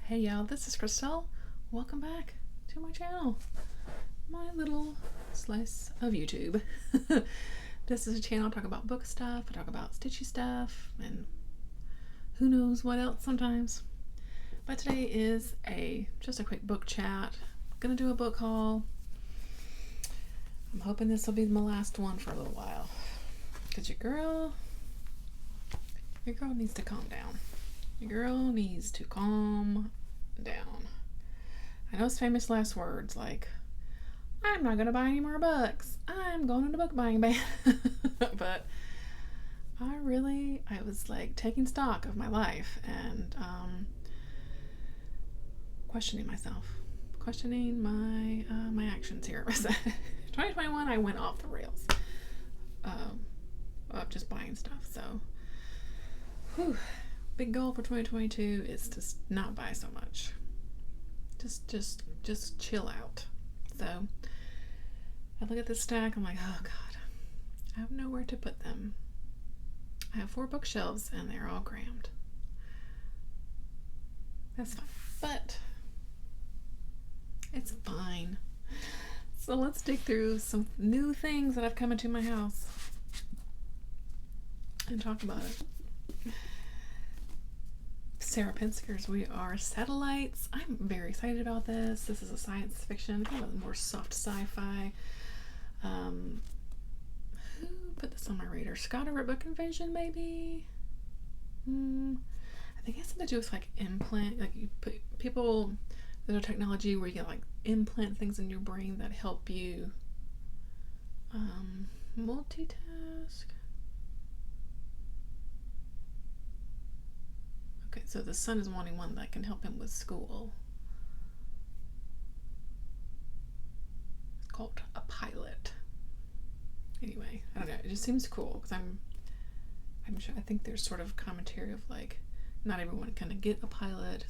Hey y'all, this is Christelle. Welcome back to my channel, my little slice of YouTube. This is a channel I talk about book stuff, I talk about stitchy stuff, and who knows what else sometimes. But today is just a quick book chat. I'm gonna do a book haul. I'm hoping this will be my last one for a little while, because your girl needs to calm down. Your girl needs to calm down. I know it's famous last words like, I'm not going to buy any more books. I'm going on a book buying ban. But I was like taking stock of my life and questioning myself, questioning my actions here. 2021, I went off the rails of just buying stuff. So, big goal for 2022 is to not buy so much. Just chill out. So I look at this stack, I'm like, oh God, I have nowhere to put them. I have 4 bookshelves and they're all crammed. That's fine, but it's fine. So let's dig through some new things that have come into my house and talk about it. Sarah Pinsker's We Are Satellites. I'm very excited about this. This is a science fiction, kind of a more soft sci-fi. Who put this on my radar? Scott over at Book Invasion, maybe? I think it has something to do with like implant, like you put people, there's a technology where you can like implant things in your brain that help you multitask. Okay, so the son is wanting one that can help him with school. It's called a pilot. Anyway, I don't know. It just seems cool because I'm sure, I think there's sort of commentary of like not everyone can get a pilot,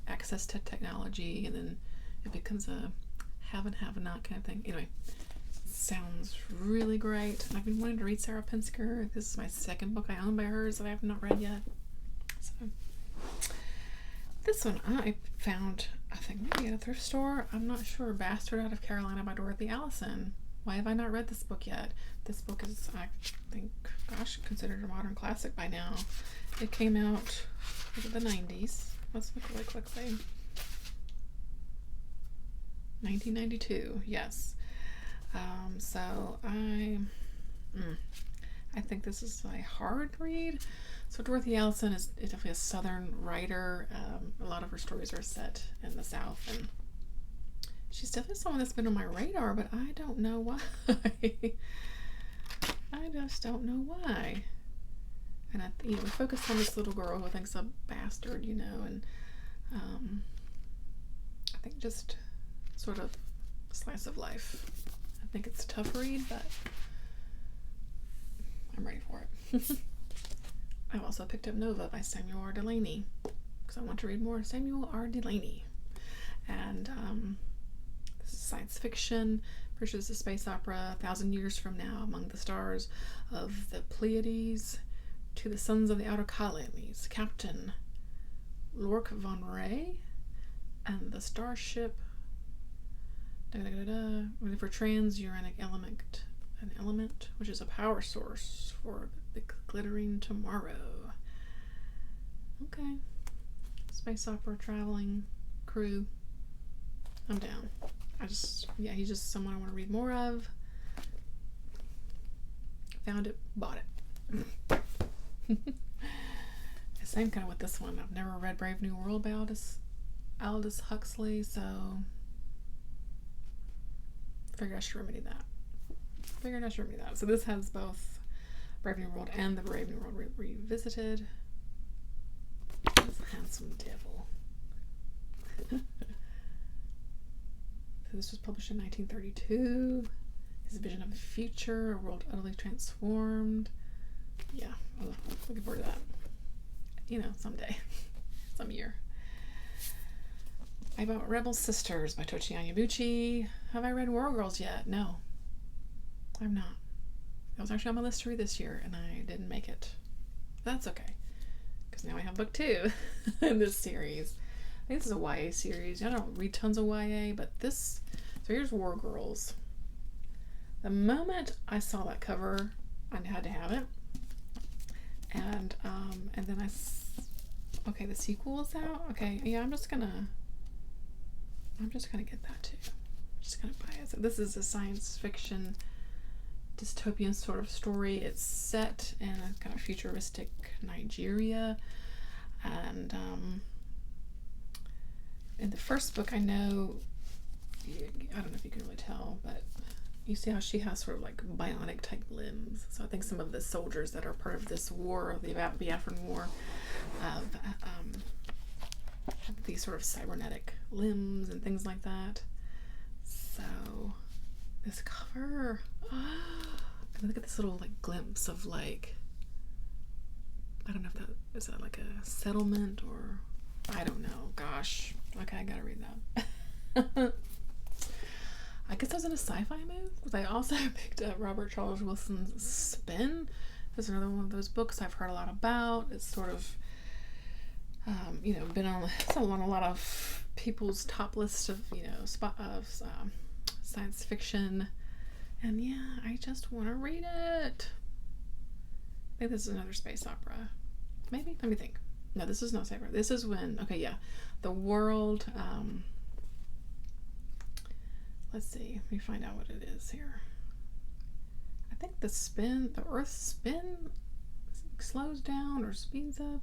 access to technology, and then it becomes a have and have not kind of thing. Anyway, sounds really great. I've been wanting to read Sarah Pinsker. This is my second book I own by hers that I have not read yet. So this one I found, I think maybe at a thrift store. I'm not sure. Bastard Out of Carolina by Dorothy Allison. Why have I not read this book yet? This book is, I think, gosh, considered a modern classic by now. It came out in the 90s. Let's look really quickly. 1992, yes. So I think this is a hard read. So Dorothy Allison is definitely a Southern writer. A lot of her stories are set in the South, and she's definitely someone that's been on my radar, but I don't know why. I just don't know why. And we focus on this little girl who thinks a bastard, and I think just sort of slice of life. I think it's a tough read, but I'm ready for it. I've also picked up Nova by Samuel R. Delany because I want to read more Samuel R. Delany. And this is science fiction. Features a space opera 1,000 years from now among the stars of the Pleiades to the sons of the outer colonies, Captain Lork von Ray and the starship for transuranic element, which is a power source for the glittering tomorrow. Okay. Space opera, traveling, crew. I'm down. He's just someone I want to read more of. Found it, bought it. Same kind of with this one. I've never read Brave New World by Aldous Huxley, so figured I should remedy that. So this has both Brave New World and the Brave New World Revisited. This handsome devil. So this was published in 1932. His vision of the future, a world utterly transformed. Yeah, looking forward to that. Someday. Some year. I bought Rebel Sisters by Tochi Onyebuchi. Have I read War Girls yet? No. I've not. That was actually on my list to read this year, and I didn't make it. That's okay, because now I have book 2 in this series. I think this is a YA series. I don't read tons of YA, but this, so here's War Girls. The moment I saw that cover, I had to have it. And then okay, the sequel is out. Okay, yeah, I'm just gonna get that too. I'm just gonna buy it. So this is a science fiction dystopian sort of story. It's set in a kind of futuristic Nigeria, and in the first book, I know, I don't know if you can really tell, but you see how she has sort of like bionic type limbs. So I think some of the soldiers that are part of this war, the Biafran War, have these sort of cybernetic limbs and things like that. So this cover, look at this little like glimpse of like, I don't know if that is that like a settlement or I don't know. Gosh, okay, I gotta read that. I guess I was in a sci-fi mood because I also picked up Robert Charles Wilson's Spin. There's another one of those books I've heard a lot about. It's sort of, been on a lot of people's top list of, science fiction. And yeah, I just want to read it. I think this is another space opera. Maybe? Let me think. No, this is not space opera. This is when, okay, yeah, the world, let's see, let me find out what it is here. I think the Earth's spin slows down or speeds up.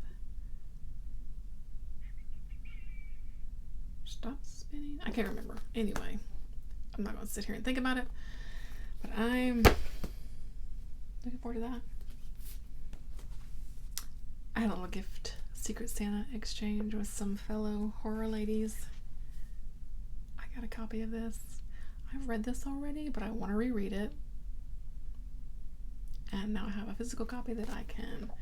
Stops spinning? I can't remember. Anyway, I'm not going to sit here and think about it, but I'm looking forward to that. I had a little gift Secret Santa exchange with some fellow horror ladies. I got a copy of this. I've read this already, but I want to reread it. And now I have a physical copy that I can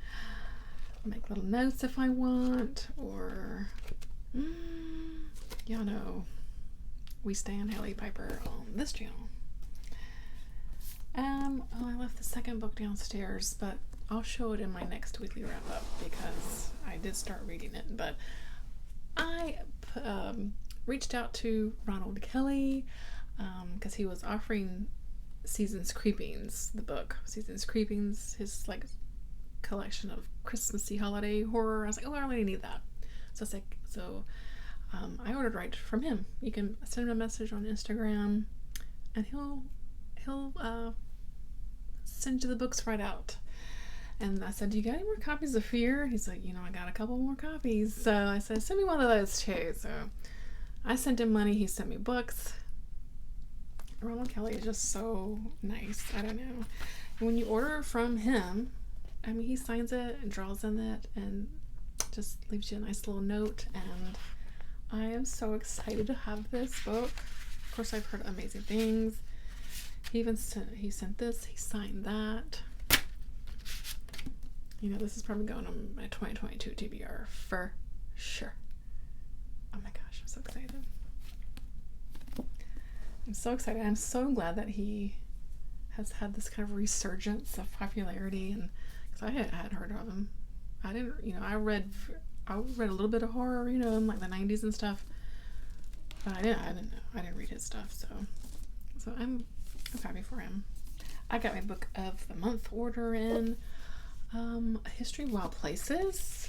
make little notes if I want, or y'all know we stand hallepiper on this channel. I left the second book downstairs, but I'll show it in my next weekly wrap up because I did start reading it. But I reached out to Ronald Kelly because he was offering Seasons Creepings, the book Seasons Creepings, his like collection of Christmassy holiday horror. I was like, oh, I really need that. So it's like, I ordered right from him. You can send him a message on Instagram, and he'll send you the books right out. And I said, do you got any more copies of Fear? He's like, I got a couple more copies. So I said, send me one of those too. So I sent him money. He sent me books. Ronald Kelly is just so nice. I don't know. When you order from him, I mean, he signs it and draws in it and just leaves you a nice little note. And I am so excited to have this book. Of course, I've heard amazing things. He sent this. He signed that. This is probably going on my 2022 TBR for sure. Oh my gosh, I'm so excited. I'm so excited. I'm so glad that he has had this kind of resurgence of popularity, and because I had heard of him. I didn't, I read a little bit of horror, in like the 90s and stuff, but I didn't read his stuff, so I'm happy for him. I got my book of the month order in. A History of Wild Places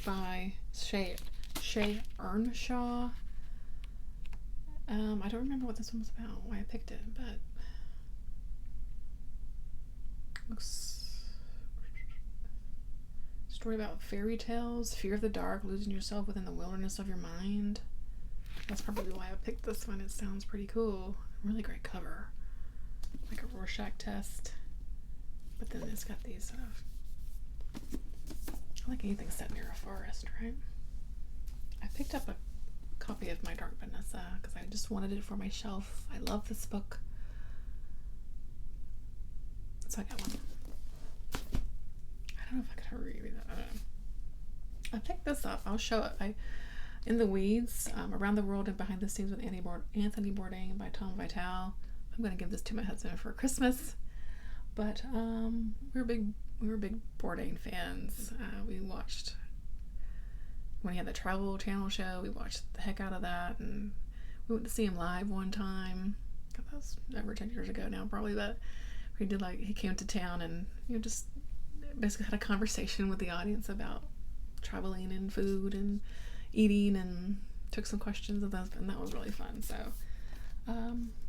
by Shay Earnshaw. I don't remember what this one was about, why I picked it, but looks story about fairy tales, fear of the dark, losing yourself within the wilderness of your mind. That's probably why I picked this one. It sounds pretty cool. Really great cover, like a Rorschach test. But then it's got these sort of, I like anything set near a forest, right? I picked up a copy of my Dark Vanessa because I just wanted it for my shelf. I love this book, so I got one. I don't know if I could reread that. I don't know. I picked this up. I'll show it. In the Weeds, Around the World and Behind the Scenes with Anthony Bourdain by Tom Vitale. I'm going to give this to my husband for Christmas. But we were big Bourdain fans. We watched when he had the Travel Channel show, we watched the heck out of that, and we went to see him live one time. God, that was over 10 years ago now, probably, but he did, like, he came to town and, you know, just basically had a conversation with the audience about traveling and food and eating, and took some questions of those, and that was really fun. So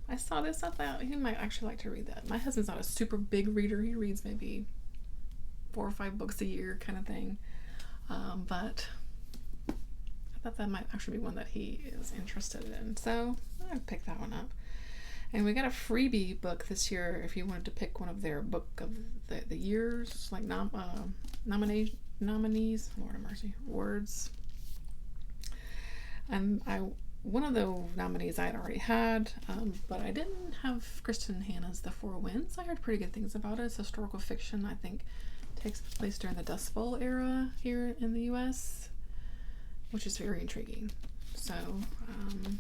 I saw this. I thought he might actually like to read that. My husband's not a super big reader. He reads maybe 4 or 5 books a year kind of thing, but I thought that might actually be one that he is interested in, so I picked that one up. And we got a freebie book this year if you wanted to pick one of their book of the years, like nominees, Lord have mercy, words. And one of the nominees I had already had, but I didn't have Kristen Hanna's The Four Winds. I heard pretty good things about it. It's historical fiction, I think, takes place during the Dust Bowl era here in the U.S., which is very intriguing. So, I'm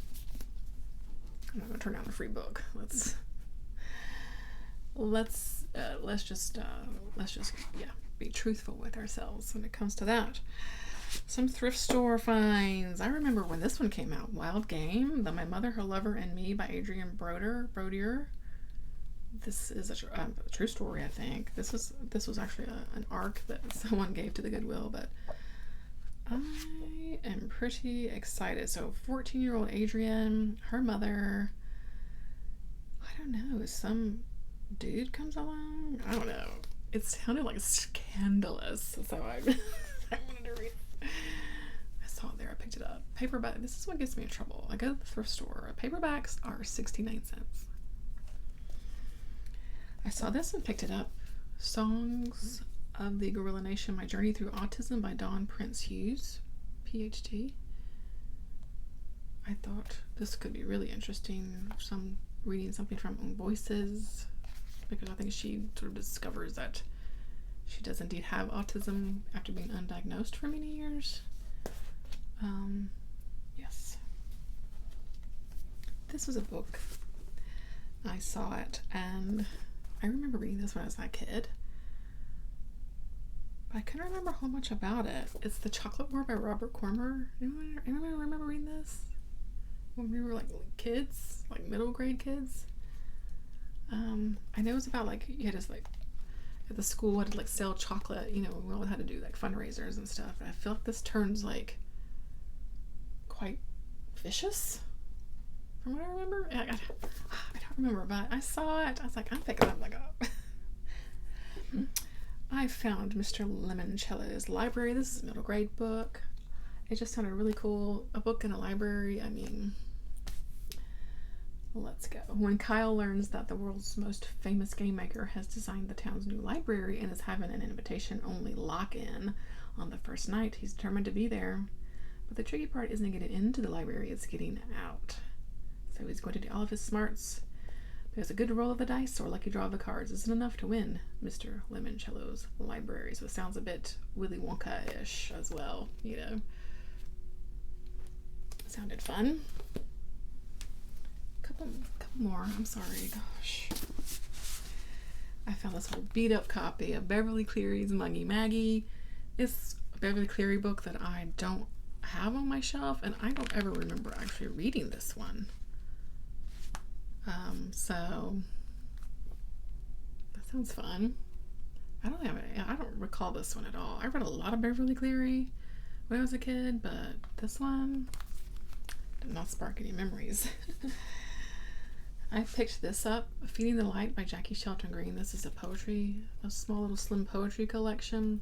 not gonna turn down a free book. Let's just be truthful with ourselves when it comes to that. Some thrift store finds. I remember when this one came out, Wild Game, My Mother, Her Lover, and Me by Adrian Brodier. This is a true story, I think. This was actually an arc that someone gave to the Goodwill, but I am pretty excited. So 14-year-old Adrian, her mother, I don't know, some dude comes along. I don't know. It sounded like scandalous, so I wanted to read it. I saw it there. I picked it up. Paperback. This is what gets me in trouble. I go to the thrift store. Paperbacks are 69 cents. I saw this and picked it up. Songs of the Gorilla Nation, My Journey Through Autism by Dawn Prince Hughes, PhD. I thought this could be really interesting. Reading something from Own Voices, because I think she sort of discovers that she does indeed have autism after being undiagnosed for many years. Yes. This was a book. I saw it, and I remember reading this when I was a kid. But I couldn't remember how much about it. It's The Chocolate War by Robert Cormer. Anyone remember reading this? When we were like kids, like middle grade kids. I know it was about like, you had to like, at the school had to like sell chocolate, you know, we all had to do like fundraisers and stuff. And I feel like this turns like quite vicious from what I remember. I don't remember, but I saw it. I was like, I'm picking that like up. I found Mr. Limoncello's Library. This is a middle grade book. It just sounded really cool. A book in a library. I mean, let's go. When Kyle learns that the world's most famous game maker has designed the town's new library and is having an invitation-only lock-in on the first night, he's determined to be there. But the tricky part isn't getting into the library, it's getting out. So he's going to do all of his smarts. There's a good roll of the dice or lucky draw of the cards isn't enough to win Mr. Limoncello's Library. So it sounds a bit Willy Wonka-ish as well, you know. Sounded fun. Couple more. I'm sorry, gosh. I found this whole beat up copy of Beverly Cleary's Muggy Maggie. It's a Beverly Cleary book that I don't have on my shelf, and I don't ever remember actually reading this one. So that sounds fun. I don't recall this one at all. I read a lot of Beverly Cleary when I was a kid, but this one did not spark any memories. I picked this up, Feeding the Light by Jackie Shelton Green. This is a small little slim poetry collection.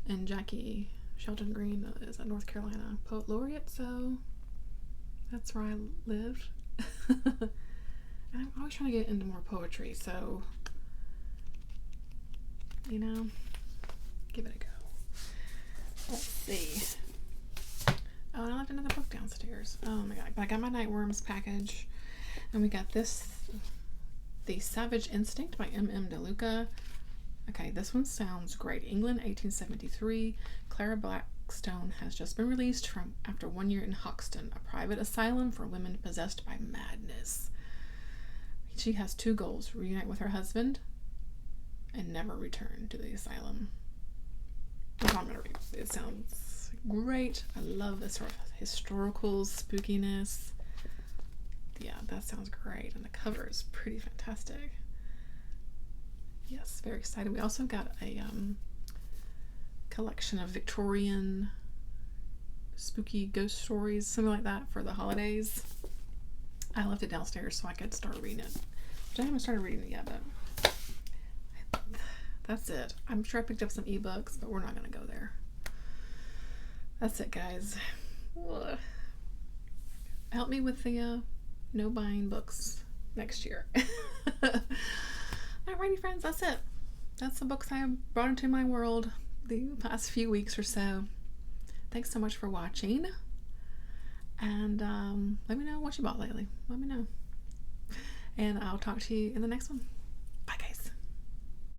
And Jackie Shelton Green is a North Carolina poet laureate, so that's where I lived. And I'm always trying to get into more poetry, so, you know, give it a go. Let's see. Oh, and I left another book downstairs. Oh my god. But I got my Nightworms package. And we got this, The Savage Instinct by M.M. DeLuca. Okay, this one sounds great. England, 1873. Clara Blackstone has just been released from after 1 year in Hoxton, a private asylum for women possessed by madness. She has 2 goals: reunite with her husband and never return to the asylum. That's all I'm gonna read. It sounds great. I love this sort of historical spookiness. Yeah, that sounds great. And the cover is pretty fantastic. Yes, very excited. We also got a collection of Victorian spooky ghost stories, something like that, for the holidays. I left it downstairs so I could start reading it. Which I haven't started reading it yet, but that's it. I'm sure I picked up some ebooks, but we're not going to go there. That's it, guys. Ugh. Help me with the no buying books next year. Alrighty, friends, that's it. That's the books I have brought into my world the past few weeks or so. Thanks so much for watching. And let me know what you bought lately. Let me know. And I'll talk to you in the next one.